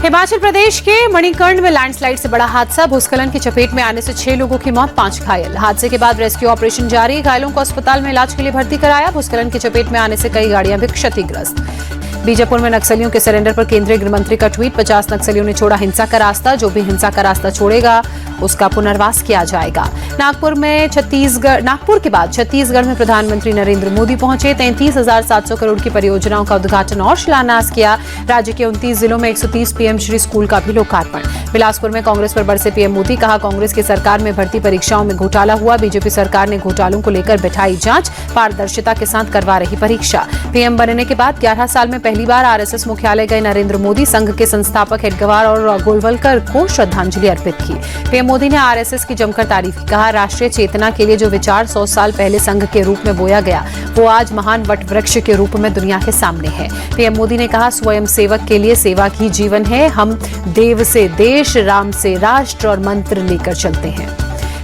हिमाचल प्रदेश के मणिकर्ण में लैंडस्लाइड से बड़ा हादसा। भूस्खलन की चपेट में आने से 6 लोगों की मौत, 5 घायल। हादसे के बाद रेस्क्यू ऑपरेशन जारी, घायलों को अस्पताल में इलाज के लिए भर्ती कराया। भूस्खलन की चपेट में आने से कई गाड़ियां भी क्षतिग्रस्त। बीजापुर में नक्सलियों के सरेंडर पर केंद्रीय गृह मंत्री का ट्वीट। 50 नक्सलियों ने छोड़ा हिंसा का रास्ता, जो भी हिंसा का रास्ता छोड़ेगा उसका पुनर्वास किया जाएगा। नागपुर के बाद छत्तीसगढ़ में प्रधानमंत्री नरेंद्र मोदी पहुंचे। 33,700 करोड़ की परियोजनाओं का उद्घाटन और शिलान्यास किया। राज्य के 29 जिलों में 130 पीएम श्री स्कूल का भी लोकार्पण। बिलासपुर में कांग्रेस पर बरसे पीएम मोदी, कहा कांग्रेस की सरकार में भर्ती परीक्षाओं में घोटाला हुआ। बीजेपी सरकार ने घोटालों को लेकर बैठाई जांच, पारदर्शिता के साथ करवा रही परीक्षा। पीएम बनने के बाद 11 साल में पहली बार आरएसएस मुख्यालय गए नरेंद्र मोदी। संघ के संस्थापक हेडगेवार और गोलवलकर को श्रद्धांजलि अर्पित की। पीएम मोदी ने आरएसएस की जमकर तारीफ की, कहा राष्ट्रीय चेतना के लिए जो विचार 100 साल पहले संघ के रूप में बोया गया, वो आज महान वट वृक्ष के रूप में दुनिया के सामने है। पीएम मोदी ने कहा स्वयं सेवक के लिए सेवा ही जीवन है। हम देव से देश, राम से राष्ट्र और मंत्र लेकर चलते हैं।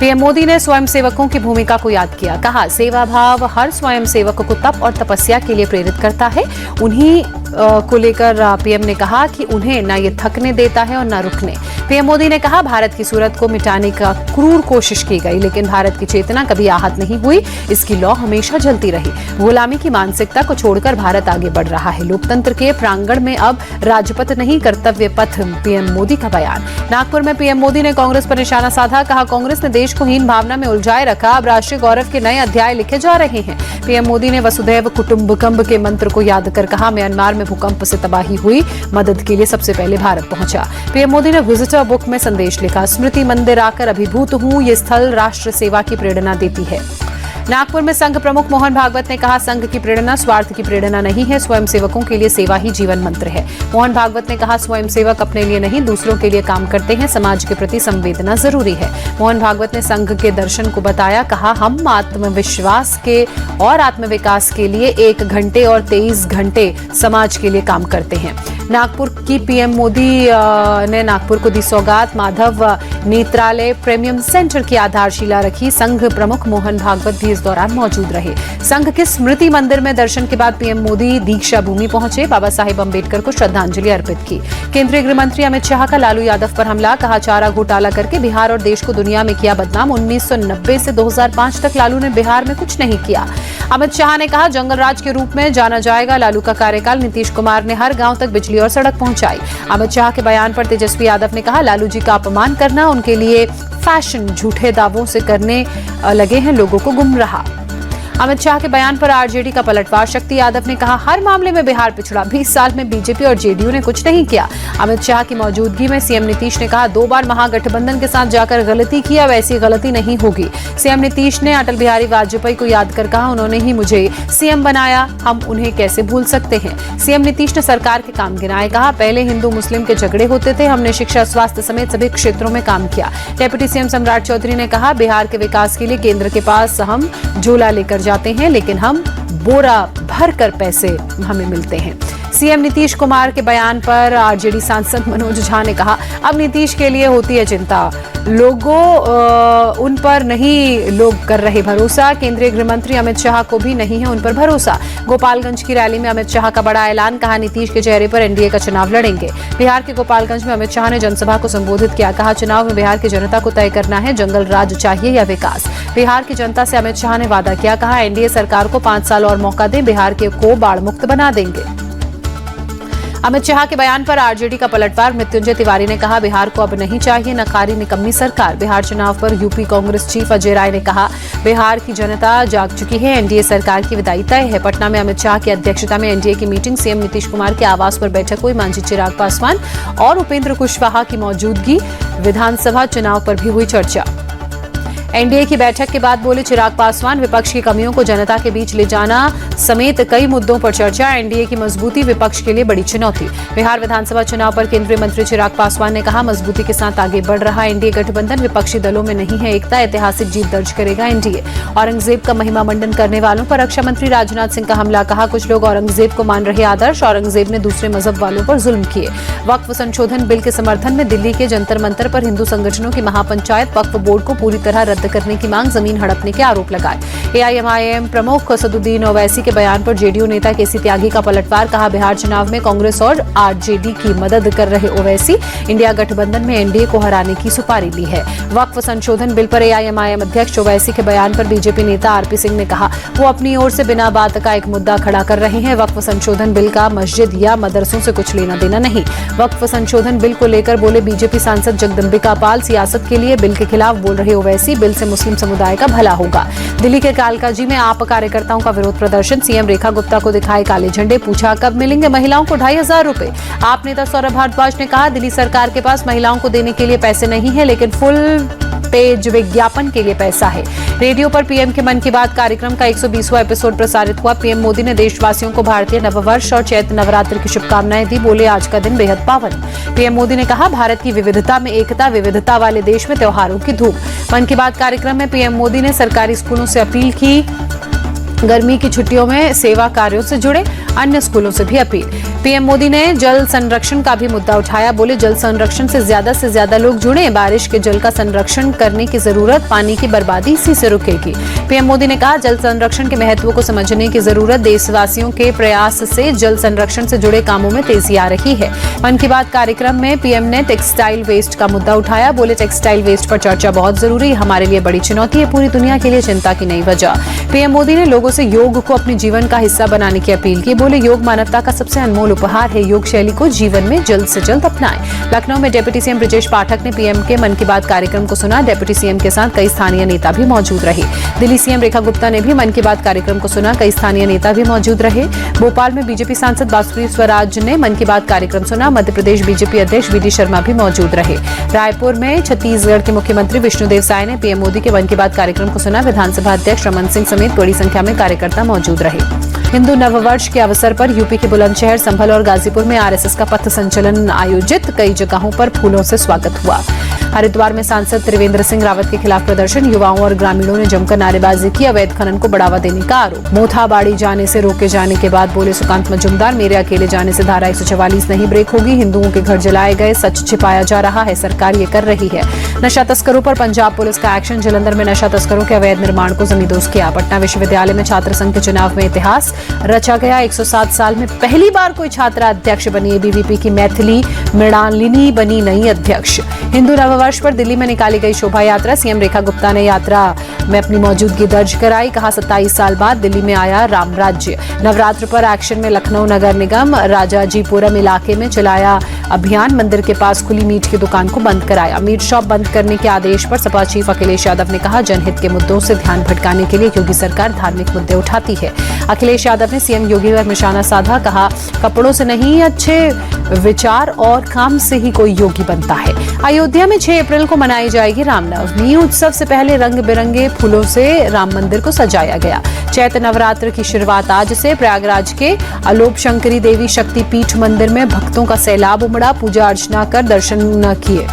पीएम मोदी ने स्वयंसेवकों की भूमिका को याद किया, कहा सेवा भाव हर स्वयंसेवक को तप और तपस्या के लिए प्रेरित करता है। उन्हीं को लेकर पीएम ने कहा कि उन्हें न ये थकने देता है और न रुकने। पीएम मोदी ने कहा भारत की सूरत को मिटाने का क्रूर कोशिश की गई, लेकिन भारत की चेतना कभी आहत नहीं हुई। इसकी लौ हमेशा जलती रही। गुलामी की मानसिकता को छोड़कर भारत आगे बढ़ रहा है। लोकतंत्र के प्रांगण में अब राजपथ नहीं, कर्तव्य पथ। पीएम मोदी का बयान। नागपुर में पीएम मोदी ने कांग्रेस पर निशाना साधा, कहा कांग्रेस ने देश को हीन भावना में उलझाए रखा। अब राष्ट्रीय गौरव के नए अध्याय लिखे जा रहे हैं। पीएम मोदी ने वसुधैव कुटुंबकम के मंत्र को याद कर कहा म्यांमार में भूकंप से तबाही हुई, मदद के लिए सबसे पहले भारत पहुंचा। पीएम मोदी ने विजिटर बुक में संदेश लिखा, स्मृति मंदिर आकर अभिभूत हूं, ये स्थल राष्ट्र सेवा की प्रेरणा देती है। नागपुर में संघ प्रमुख मोहन भागवत ने कहा संघ की प्रेरणा स्वार्थ की प्रेरणा नहीं है, स्वयंसेवकों के लिए सेवा ही जीवन मंत्र है। मोहन भागवत ने कहा स्वयंसेवक अपने लिए नहीं दूसरों के लिए काम करते हैं, समाज के प्रति संवेदना जरूरी है। मोहन भागवत ने संघ के दर्शन को बताया, कहा हम आत्मविश्वास के और आत्मविकास के लिए 1 घंटे और 23 घंटे समाज के लिए काम करते हैं। नागपुर की पीएम मोदी ने नागपुर को दी सौगात, माधव नेत्रालय प्रीमियम सेंटर की आधारशिला रखी। संघ प्रमुख मोहन भागवत भी इस दौरान मौजूद रहे। संघ के स्मृति मंदिर में दर्शन के बाद पीएम मोदी दीक्षा भूमि पहुंचे, बाबा साहेब अंबेडकर को श्रद्धांजलि अर्पित की। केंद्रीय गृह मंत्री अमित शाह का लालू यादव पर हमला, कहा चारा घोटाला करके बिहार और देश को दुनिया में किया बदनाम। 1990 से 2005 तक लालू ने बिहार में कुछ नहीं किया। अमित शाह ने कहा जंगल राज के रूप में जाना जाएगा लालू का कार्यकाल। नीतीश कुमार ने हर गांव तक बिजली और सड़क पहुंचाई। अमित शाह के बयान पर तेजस्वी यादव ने कहा लालू जी का अपमान करना उनके लिए फैशन, झूठे दावों से करने लगे हैं लोगों को गुमराह। अमित शाह के बयान पर आरजेडी का पलटवार, शक्ति यादव ने कहा हर मामले में बिहार पिछड़ा, 20 साल में बीजेपी और जेडीयू ने कुछ नहीं किया। अमित शाह की मौजूदगी में सीएम नीतीश ने कहा 2 बार महागठबंधन के साथ जाकर गलती की, अब ऐसी गलती नहीं होगी। सीएम नीतीश ने अटल बिहारी वाजपेयी को याद कर कहा उन्होंने ही मुझे सीएम बनाया, हम उन्हें कैसे भूल सकते हैं। सीएम नीतीश ने सरकार के काम गिनाए, कहा पहले हिंदू मुस्लिम के झगड़े होते थे, हमने शिक्षा, स्वास्थ्य समेत सभी क्षेत्रों में काम किया। डेप्यूटी सीएम सम्राट चौधरी ने कहा बिहार के विकास के लिए केंद्र के पास हम झोला लेकर जाते हैं, लेकिन हम बोरा भर कर पैसे हमें मिलते हैं। सीएम नीतीश कुमार के बयान पर आरजेडी सांसद मनोज झा ने कहा अब नीतीश के लिए होती है चिंता, लोगों उन पर नहीं लोग कर रहे भरोसा। केंद्रीय गृह मंत्री अमित शाह को भी नहीं है उन पर भरोसा। गोपालगंज की रैली में अमित शाह का बड़ा ऐलान, कहा नीतीश के चेहरे पर एनडीए का चुनाव लड़ेंगे। बिहार के गोपालगंज में अमित शाह ने जनसभा को संबोधित किया, कहा चुनाव में बिहार की जनता को तय करना है जंगल राज चाहिए या विकास। बिहार की जनता से अमित शाह ने वादा किया, कहा एनडीए सरकार को 5 साल और मौका दें, बिहार को बाढ़ मुक्त बना देंगे। अमित शाह के बयान पर आरजेडी का पलटवार, मृत्युंजय तिवारी ने कहा बिहार को अब नहीं चाहिए नकारी निकम्मी सरकार। बिहार चुनाव पर यूपी कांग्रेस चीफ अजय राय ने कहा बिहार की जनता जाग चुकी है, एनडीए सरकार की विदाई तय है। पटना में अमित शाह की अध्यक्षता में एनडीए की मीटिंग, सीएम नीतीश कुमार के आवास पर बैठक हुई। मांझी चिराग पासवान और उपेंद्र कुशवाहा की मौजूदगी। विधानसभा चुनाव पर भी हुई चर्चा। एनडीए की बैठक के बाद बोले चिराग पासवान, विपक्ष की कमियों को जनता के बीच ले जाना समेत कई मुद्दों पर चर्चा। एनडीए की मजबूती विपक्ष के लिए बड़ी चुनौती। बिहार विधानसभा चुनाव पर केंद्रीय मंत्री चिराग पासवान ने कहा मजबूती के साथ आगे बढ़ रहा एनडीए गठबंधन, विपक्षी दलों में नहीं है एकता, ऐतिहासिक जीत दर्ज करेगा एनडीए। औरंगजेब का महिमा मंडन करने वालों पर रक्षा मंत्री राजनाथ सिंह का हमला, कहा कुछ लोग औरंगजेब को मान रहे आदर्श, औरंगजेब ने दूसरे मजहब वालों पर जुल्म किए। वक्फ संशोधन बिल के समर्थन में दिल्ली के जंतर मंतर पर हिंदू संगठनों की महापंचायत, वक्फ बोर्ड को पूरी तरह रद्द करने की मांग, जमीन हड़पने के आरोप लगाए। एआईएमआईएम प्रमुख असदुद्दीन ओवैसी के बयान पर जेडीयू नेता केसी त्यागी का पलटवार। कहा, बिहार चुनाव में कांग्रेस और आरजेडी की मदद कर रहे ओवैसी इंडिया गठबंधन में एनडीए को हराने की सुपारी ली है। वक्फ संशोधन बिल पर एआईएमआईएम अध्यक्ष ओवैसी के बयान पर बीजेपी नेता आरपी सिंह ने कहा, वो अपनी ओर से बिना बात का एक मुद्दा खड़ा कर रहे हैं। वक्फ संशोधन बिल का मस्जिद या मदरसों से कुछ लेना देना नहीं। वक्फ संशोधन बिल को लेकर बोले बीजेपी सांसद जगदम्बिका पाल, सियासत के लिए बिल के खिलाफ बोल रहे ओवैसी, बिल से मुस्लिम समुदाय का भला होगा। दिल्ली के कालकाजी में आप कार्यकर्ताओं का विरोध प्रदर्शन। सीएम रेखा गुप्ता को दिखाए काले झंडे, पूछा कब मिलेंगे महिलाओं को 2500 रुपए। आप नेता सौरभ भारद्वाज ने कहा, दिल्ली सरकार के पास महिलाओं को देने के लिए पैसे नहीं है, लेकिन फुल पेज विज्ञापन के लिए पैसा है। रेडियो पर पीएम के मन की बात कार्यक्रम का 120वां एपिसोड प्रसारित हुआ। पीएम मोदी ने देशवासियों को भारतीय नववर्ष और चैत्र नवरात्र की शुभकामनाएं दी। बोले, आज का दिन बेहद पावन। पीएम मोदी ने कहा, भारत की विविधता में एकता, विविधता वाले देश में त्योहारों की धूम। मन की बात कार्यक्रम में पीएम मोदी ने सरकारी स्कूलों से अपील की, गर्मी की छुट्टियों में सेवा कार्यों से जुड़े अन्य स्कूलों से भी अपील। पीएम मोदी ने जल संरक्षण का भी मुद्दा उठाया। बोले, जल संरक्षण से ज्यादा लोग जुड़े, बारिश के जल का संरक्षण करने की जरूरत, पानी की बर्बादी इसी से रुकेगी। पीएम मोदी ने कहा, जल संरक्षण के महत्व को समझने की जरूरत, देशवासियों के प्रयास से जल संरक्षण से जुड़े कामों में तेजी आ रही है। मन की बात कार्यक्रम में पीएम ने टेक्सटाइल वेस्ट का मुद्दा उठाया। बोले, टेक्सटाइल वेस्ट पर चर्चा बहुत जरूरी, हमारे लिए बड़ी चुनौती है, पूरी दुनिया के लिए चिंता की नई वजह। पीएम मोदी ने लोगों से योग को अपने जीवन का हिस्सा बनाने की अपील की। बोले, योग मानवता का सबसे अनमोल उपहार है, योग शैली को जीवन में जल्द से जल्द अपनाएं। लखनऊ में डिप्टी सीएम ब्रजेश पाठक ने पीएम के मन की बात कार्यक्रम को सुना। डिप्टी सीएम के साथ कई स्थानीय नेता भी मौजूद रहे। दिल्ली सीएम रेखा गुप्ता ने भी मन की बात कार्यक्रम को सुना। कई स्थानीय नेता भी मौजूद रहे। भोपाल में बीजेपी सांसद बासुरी स्वराज ने मन की बात कार्यक्रम सुना। मध्य प्रदेश बीजेपी अध्यक्ष वीडी शर्मा भी मौजूद रहे। रायपुर में छत्तीसगढ़ के मुख्यमंत्री विष्णुदेव साय ने पीएम मोदी के मन की बात कार्यक्रम को सुना। विधानसभा अध्यक्ष रमन सिंह समेत बड़ी संख्या में कार्यकर्ता मौजूद रहे। हिंदू नववर्ष के अवसर पर यूपी के बुलंदशहर, संभल और गाजीपुर में आरएसएस का पथ संचलन आयोजित। कई जगहों पर फूलों से स्वागत हुआ। हरिद्वार में सांसद त्रिवेंद्र सिंह रावत के खिलाफ प्रदर्शन। युवाओं और ग्रामीणों ने जमकर नारेबाजी की। अवैध खनन को बढ़ावा देने का आरोप। मोथाबाड़ी जाने से रोके जाने के बाद बोले सुकांत मजूमदार, मेरे अकेले जाने से धारा 144 नहीं ब्रेक होगी। हिंदुओं के घर जलाए गए, सच छिपाया जा रहा है, सरकार ये कर रही है। नशा तस्करों पर पंजाब पुलिस का एक्शन। जालंधर में नशा तस्करों के अवैध निर्माण को जमींदोज किया। पटना विश्वविद्यालय में छात्र संघ के चुनाव में इतिहास रचा गया। 107 साल में पहली बार कोई छात्रा अध्यक्ष बनी। एबीवीपी की मैथिली मृणालिनी बनी नई अध्यक्ष। हिंदू नववर्ष पर दिल्ली में निकाली गई शोभा यात्रा। सीएम रेखा गुप्ता ने यात्रा में अपनी मौजूदगी दर्ज कराई। कहा, 27 साल बाद दिल्ली में आया राम राज्य। नवरात्र पर एक्शन में लखनऊ नगर निगम। राजाजीपुरम इलाके में चलाया अभियान। मंदिर के पास खुली मीट की दुकान को बंद कराया। मीट शॉप बंद करने के आदेश पर सपा चीफ अखिलेश यादव ने कहा, जनहित के मुद्दों से ध्यान भटकाने के लिए योगी सरकार धार्मिक मुद्दे उठाती है। अखिलेश यादव ने सीएम योगी पर निशाना साधा। कहा, कपड़ों से नहीं, अच्छे विचार और काम से ही कोई योगी बनता है। अयोध्या में 6 अप्रैल को मनाई जाएगी रामनवमी। उत्सव से पहले रंग बिरंगे फूलों से राम मंदिर को सजाया गया। चैत्र नवरात्र की शुरुआत आज से। प्रयागराज के अलोप शंकरी देवी शक्तिपीठ मंदिर में भक्तों का सैलाब उमड़ा। पूजा अर्चना कर दर्शन किए।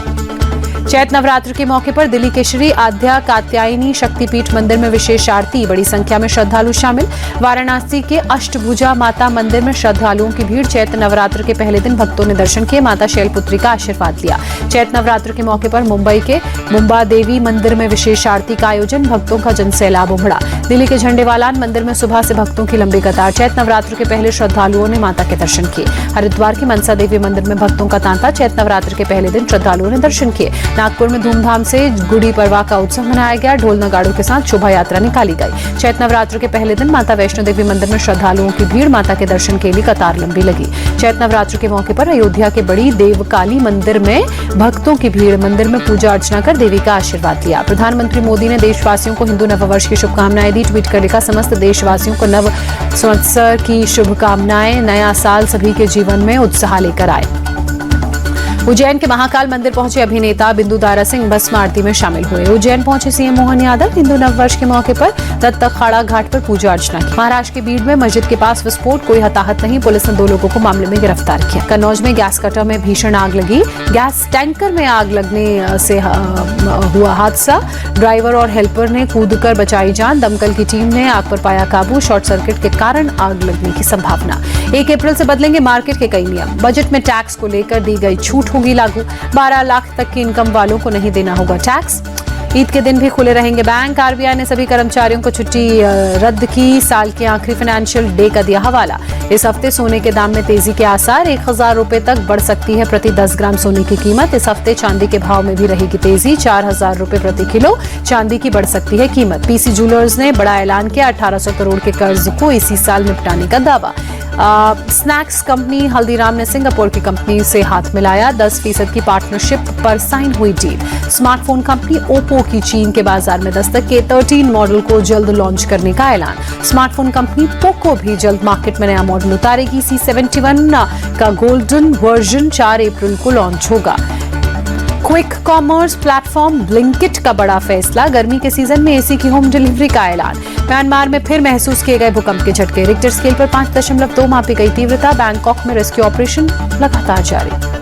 चैत्र नवरात्र के मौके पर दिल्ली के श्री आद्या कात्यायनी शक्तिपीठ मंदिर में विशेष आरती। बड़ी संख्या में श्रद्धालु शामिल। वाराणसी के अष्टभुजा माता मंदिर में श्रद्धालुओं की भीड़। चैत्र नवरात्र के पहले दिन भक्तों ने दर्शन किए। माता शैलपुत्री का आशीर्वाद लिया। चैत्र नवरात्र के मौके पर मुंबई के मुंबा देवी मंदिर में विशेष आरती का आयोजन। भक्तों का जनसैलाब उमड़ा। दिल्ली के झंडेवालान मंदिर में सुबह से भक्तों की लंबी कतार। चैत्र नवरात्र के पहले श्रद्धालुओं ने माता के दर्शन किए। हरिद्वार की मनसा देवी मंदिर में भक्तों का तांता। चैत्र नवरात्र के पहले दिन श्रद्धालुओं ने दर्शन किए। नागपुर में धूमधाम से गुड़ी पड़वा का उत्सव मनाया गया। ढोल नगाड़ों के साथ शोभा यात्रा निकाली गई। चैत्र नवरात्र के पहले दिन माता वैष्णो देवी मंदिर में श्रद्धालुओं की भीड़। माता के दर्शन के लिए कतार लंबी लगी। चैत्र नवरात्र के मौके पर अयोध्या के बड़ी देवकाली मंदिर में भक्तों की भीड़। मंदिर में पूजा अर्चना कर देवी का आशीर्वाद लिया। प्रधानमंत्री मोदी ने देशवासियों को हिंदू नववर्ष की शुभकामनाएं दी। ट्वीट कर लिखा, समस्त देशवासियों को नव संवत्सर की शुभकामनाएं। नया साल सभी के जीवन में उत्साह लेकर आए। उज्जैन के महाकाल मंदिर पहुंचे अभिनेता बिंदु दारा सिंह भस्म आरती में शामिल हुए। उज्जैन पहुंचे सीएम मोहन यादव। हिंदू नववर्ष के मौके पर दत्तखाड़ा घाट पर पूजा अर्चना की। महाराष्ट्र के बीड़ में मस्जिद के पास विस्फोट, कोई हताहत नहीं। पुलिस ने 2 लोगों को मामले में गिरफ्तार किया। कन्नौज में गैस कटर में भीषण आग लगी। गैस टैंकर में आग लगने से हुआ हादसा। ड्राइवर और हेल्पर ने कूदकर बचाई जान। दमकल की टीम ने आग पर पाया काबू। शॉर्ट सर्किट के कारण आग लगने की संभावना। 1 अप्रैल से बदलेंगे मार्केट के कई नियम। बजट में टैक्स को लेकर दी गई छूट होगी लागू। 12 लाख तक की इनकम वालों को नहीं देना होगा टैक्स। ईद के दिन भी खुले रहेंगे बैंक। आरबीआई ने सभी कर्मचारियों को छुट्टी रद्द की। साल के आखिरी फाइनेंशियल डे का दिया हवाला। इस हफ्ते सोने के दाम में तेजी के आसार। 1000 रुपए तक बढ़ सकती है प्रति 10 ग्राम सोने की कीमत। इस हफ्ते चांदी के भाव में भी रहेगी तेजी। 4000 रुपए प्रति किलो चांदी की बढ़ सकती है कीमत। पीसी ज्वेलर्स ने बड़ा ऐलान किया। 1800 करोड़ के कर्ज को इसी साल निपटाने का दावा। स्नैक्स कंपनी हल्दीराम ने सिंगापुर की कंपनी से हाथ मिलाया। 10% की पार्टनरशिप पर साइन हुई डील। स्मार्टफोन कंपनी ओप्पो की चीन के बाजार में दस्तक के 13 मॉडल को जल्द लॉन्च करने का ऐलान। स्मार्टफोन कंपनी पोको भी जल्द मार्केट में नया मॉडल उतारेगी। C71 का गोल्डन वर्जन 4 अप्रैल को लॉन्च होगा। क्विक कॉमर्स प्लेटफॉर्म ब्लिंकिट का बड़ा फैसला। गर्मी के सीजन में एसी की होम डिलीवरी का ऐलान। म्यांमार में फिर महसूस किए गए भूकंप के झटके। रिक्टर स्केल पर 5.2 मापी गई तीव्रता। बैंकॉक में रेस्क्यू ऑपरेशन लगातार जारी।